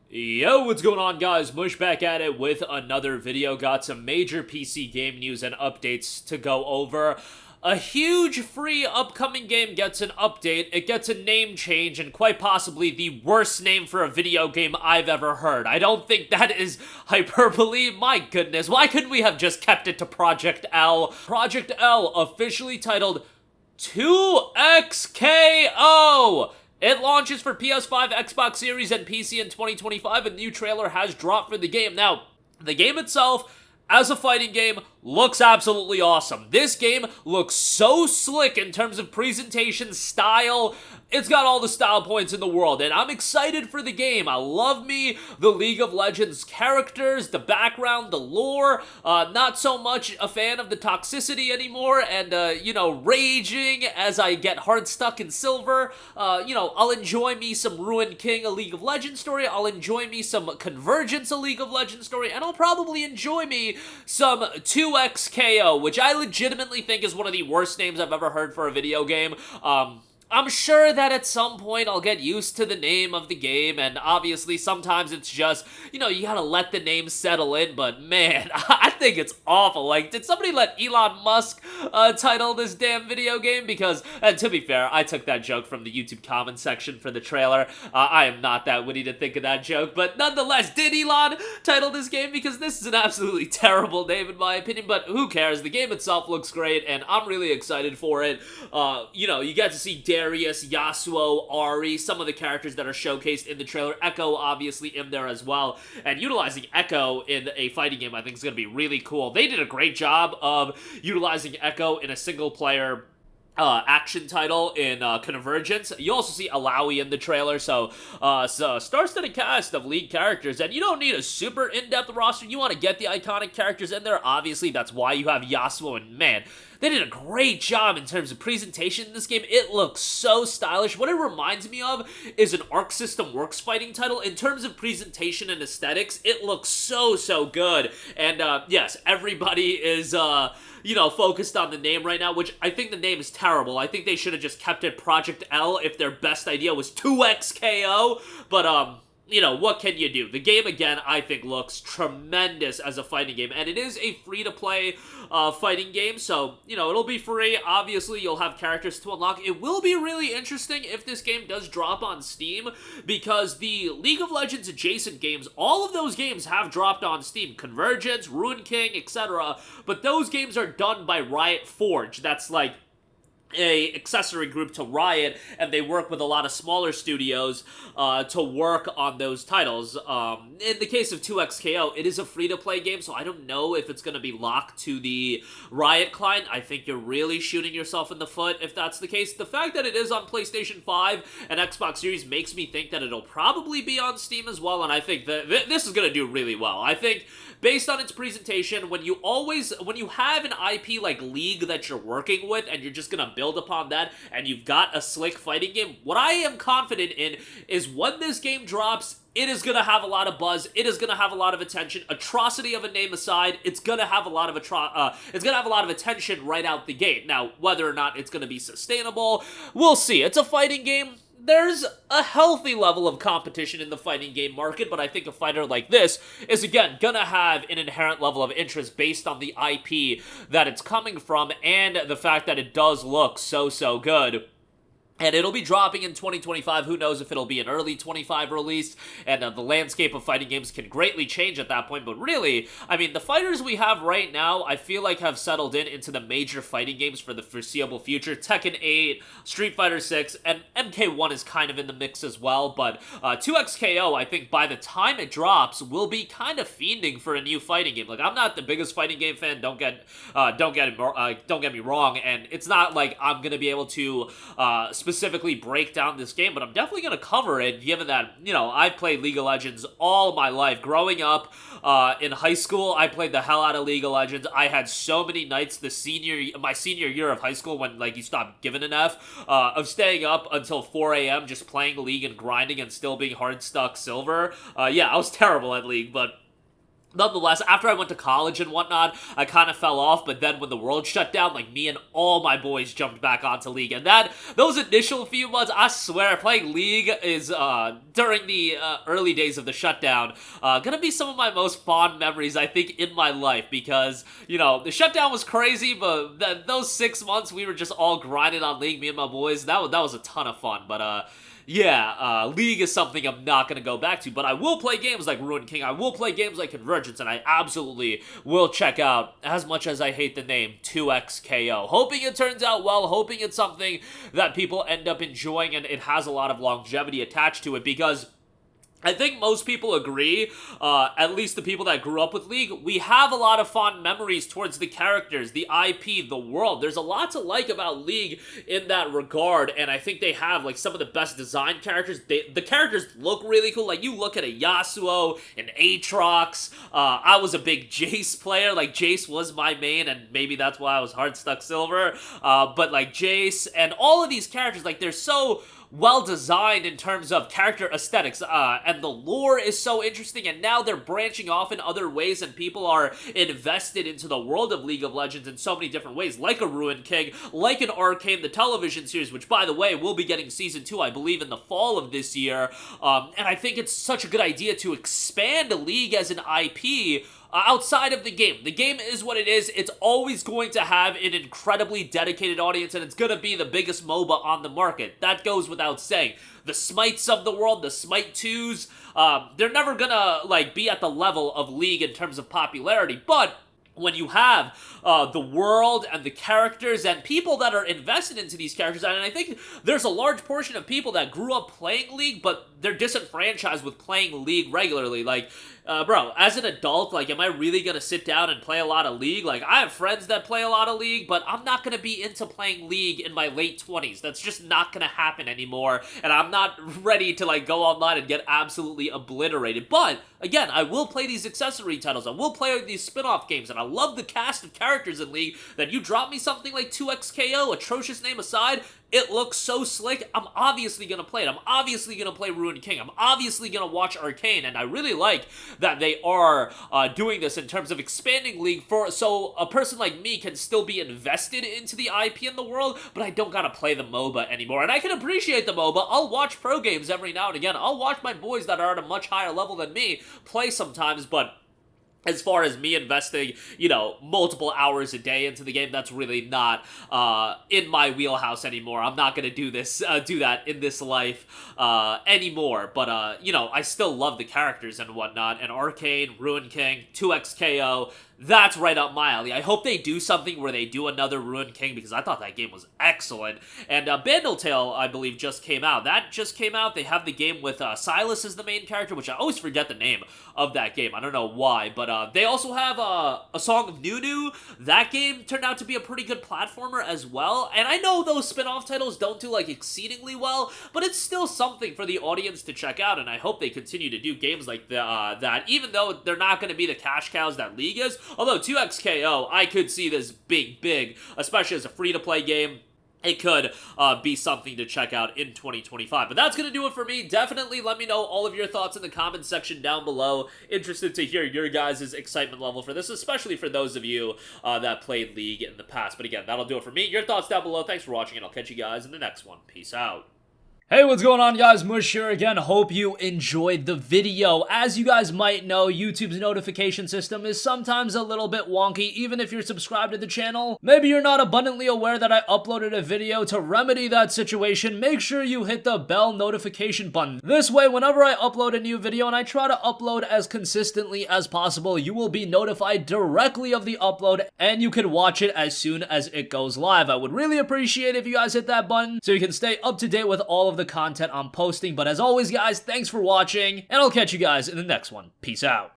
Yo, what's going on, guys? Mush back at it with another video. Got some major PC game news and updates to go over. A huge free upcoming game gets an update, it gets a name change, and quite possibly the worst name for a video game I've ever heard. I don't think that is hyperbole. My goodness, why couldn't we have just kept it to Project L? Project L, officially titled 2XKO! It launches for PS5, Xbox Series, and PC in 2025. A new trailer has dropped for the game. Now, the game itself, as a fighting game, looks absolutely awesome. This game looks so slick in terms of presentation, style. It's got all the style points in the world, and I'm excited for the game. I love me the League of Legends characters, the background, the lore. Not so much a fan of the toxicity anymore, and, raging as I get hard stuck in silver. I'll enjoy me some Ruined King, a League of Legends story. I'll enjoy me some Convergence, a League of Legends story, and I'll probably enjoy me some 2XKO, which I legitimately think is one of the worst names I've ever heard for a video game. I'm sure that at some point I'll get used to the name of the game, and obviously sometimes it's just, you gotta let the name settle in, but man, I think it's awful. Like, did somebody let Elon Musk title this damn video game? Because, to be fair, I took that joke from the YouTube comment section for the trailer. I am not that witty to think of that joke, but nonetheless, did Elon title this game? Because this is an absolutely terrible name in my opinion, but who cares? The game itself looks great, and I'm really excited for it. You get to see Darius, Yasuo, Ari, some of the characters that are showcased in the trailer. Echo obviously in there as well, and utilizing Echo in a fighting game I think is going to be really cool. They did a great job of utilizing Echo in a single player action title in Convergence. You also see Alawi in the trailer, so star-studded cast of lead characters, and you don't need a super in-depth roster. You want to get the iconic characters in there, obviously. That's why you have Yasuo, and man, they did a great job in terms of presentation in this game. It looks so stylish. What it reminds me of is an Arc System Works fighting title. In terms of presentation and aesthetics, it looks so good. And yes, everybody is focused on the name right now, which I think the name is terrible. I think they should have just kept it Project L if their best idea was 2XKO. But what can you do? The game, again, I think looks tremendous as a fighting game, and it is a free-to-play fighting game, so, it'll be free. Obviously, you'll have characters to unlock. It will be really interesting if this game does drop on Steam, because the League of Legends adjacent games, all of those games have dropped on Steam. Convergence, Ruined King, etc., but those games are done by Riot Forge. That's like a accessory group to Riot, and they work with a lot of smaller studios to work on those titles. In the case of 2XKO, it is a free-to-play game, so I don't know if it's going to be locked to the Riot client. I think you're really shooting yourself in the foot if that's the case. The fact that it is on PlayStation 5 and Xbox Series makes me think that it'll probably be on Steam as well, and I think that this is going to do really well. I think based on its presentation, when you have an IP like League that you're working with and you're just gonna build upon that and you've got a slick fighting game, what I am confident in is when this game drops, it is gonna have a lot of buzz, it is gonna have a lot of attention. Atrocity of a name aside, it's gonna have a lot of attention right out the gate. Now, whether or not it's gonna be sustainable, we'll see. It's a fighting game. There's a healthy level of competition in the fighting game market, but I think a fighter like this is, again, gonna have an inherent level of interest based on the IP that it's coming from and the fact that it does look so good. And it'll be dropping in 2025. Who knows if it'll be an early 25 release, and the landscape of fighting games can greatly change at that point. But really, I mean, the fighters we have right now, I feel like have settled into the major fighting games for the foreseeable future. Tekken 8, Street Fighter 6, and MK1 is kind of in the mix as well. But 2XKO, I think by the time it drops, will be kind of fiending for a new fighting game. Like, I'm not the biggest fighting game fan. Don't get me wrong, and it's not like I'm gonna be able to specifically break down this game, but I'm definitely going to cover it, given that, I've played League of Legends all my life. Growing up in high school, I played the hell out of League of Legends. I had so many nights my senior year of high school when, you stopped giving an F, of staying up until 4 a.m. just playing League and grinding and still being hard stuck silver. Yeah, I was terrible at League, but nonetheless, after I went to college and whatnot, I kind of fell off, but then when the world shut down, like, me and all my boys jumped back onto League, and those initial few months, I swear, playing League is, during the early days of the shutdown, gonna be some of my most fond memories, I think, in my life, because, you know, the shutdown was crazy, but those 6 months, we were just all grinding on League, me and my boys, that was a ton of fun, but, yeah, League is something I'm not going to go back to, but I will play games like Ruined King, I will play games like Convergence, and I absolutely will check out, as much as I hate the name, 2XKO. Hoping it turns out well, hoping it's something that people end up enjoying and it has a lot of longevity attached to it, because I think most people agree, at least the people that grew up with League, we have a lot of fond memories towards the characters, the IP, the world. There's a lot to like about League in that regard, and I think they have, like, some of the best designed characters. The characters look really cool. Like, you look at a Yasuo, an Aatrox. I was a big Jace player. Like, Jace was my main, and maybe that's why I was hard stuck silver. But, like, Jace and all of these characters, like, they're so well designed in terms of character aesthetics, and the lore is so interesting, and now they're branching off in other ways, and people are invested into the world of League of Legends in so many different ways, like a Ruined King, like an Arcane, the television series, which, by the way, will be getting Season 2, I believe, in the fall of this year, and I think it's such a good idea to expand League as an IP, outside of the game. The game is what it is. It's always going to have an incredibly dedicated audience, and it's going to be the biggest MOBA on the market. That goes without saying. The Smites of the world, the Smite 2s, they're never gonna, like, be at the level of League in terms of popularity, but when you have the world and the characters and people that are invested into these characters, and I think there's a large portion of people that grew up playing League, but they're disenfranchised with playing League regularly. Like, bro, as an adult, like, am I really gonna sit down and play a lot of League? Like, I have friends that play a lot of League, but I'm not gonna be into playing League in my late 20s. That's just not gonna happen anymore, and I'm not ready to, like, go online and get absolutely obliterated. But, again, I will play these accessory titles, I will play these spin-off games, and I love the cast of characters in League that you drop me something like 2XKO, atrocious name aside, it looks so slick, I'm obviously gonna play it. I'm obviously gonna play Ruined King. I'm obviously gonna watch Arcane, and I really like that they are doing this in terms of expanding League so a person like me can still be invested into the IP in the world, but I don't gotta play the MOBA anymore. And I can appreciate the MOBA. I'll watch pro games every now and again. I'll watch my boys that are at a much higher level than me play sometimes, but as far as me investing, you know, multiple hours a day into the game, that's really not in my wheelhouse anymore. I'm not gonna do that in this life anymore. But you know, I still love the characters and whatnot. And Arcane, Ruined King, 2XKO, that's right up my alley. I hope they do something where they do another Ruined King, because I thought that game was excellent. And Bandletale, I believe, just came out. That just came out. They have the game with Silas as the main character, which I always forget the name of that game. I don't know why, but they also have A Song of Nunu. That game turned out to be a pretty good platformer as well. And I know those spin-off titles don't do, like, exceedingly well, but it's still something for the audience to check out, and I hope they continue to do games like that, even though they're not going to be the cash cows that League is. Although 2XKO, I could see this big, especially as a free-to-play game. It could be something to check out in 2025. But that's going to do it for me. Definitely let me know all of your thoughts in the comments section down below. Interested to hear your guys' excitement level for this, especially for those of you that played League in the past. But again, that'll do it for me. Your thoughts down below. Thanks for watching, and I'll catch you guys in the next one. Peace out. Hey, what's going on, guys? Mush here again. Hope you enjoyed the video. As you guys might know, YouTube's notification system is sometimes a little bit wonky, even if you're subscribed to the channel. Maybe you're not abundantly aware that I uploaded a video. To remedy that situation, make sure you hit the bell notification button. This way, whenever I upload a new video, and I try to upload as consistently as possible, you will be notified directly of the upload, and you can watch it as soon as it goes live. I would really appreciate if you guys hit that button so you can stay up to date with all of the content I'm posting. But as always, guys, thanks for watching, and I'll catch you guys in the next one. Peace out.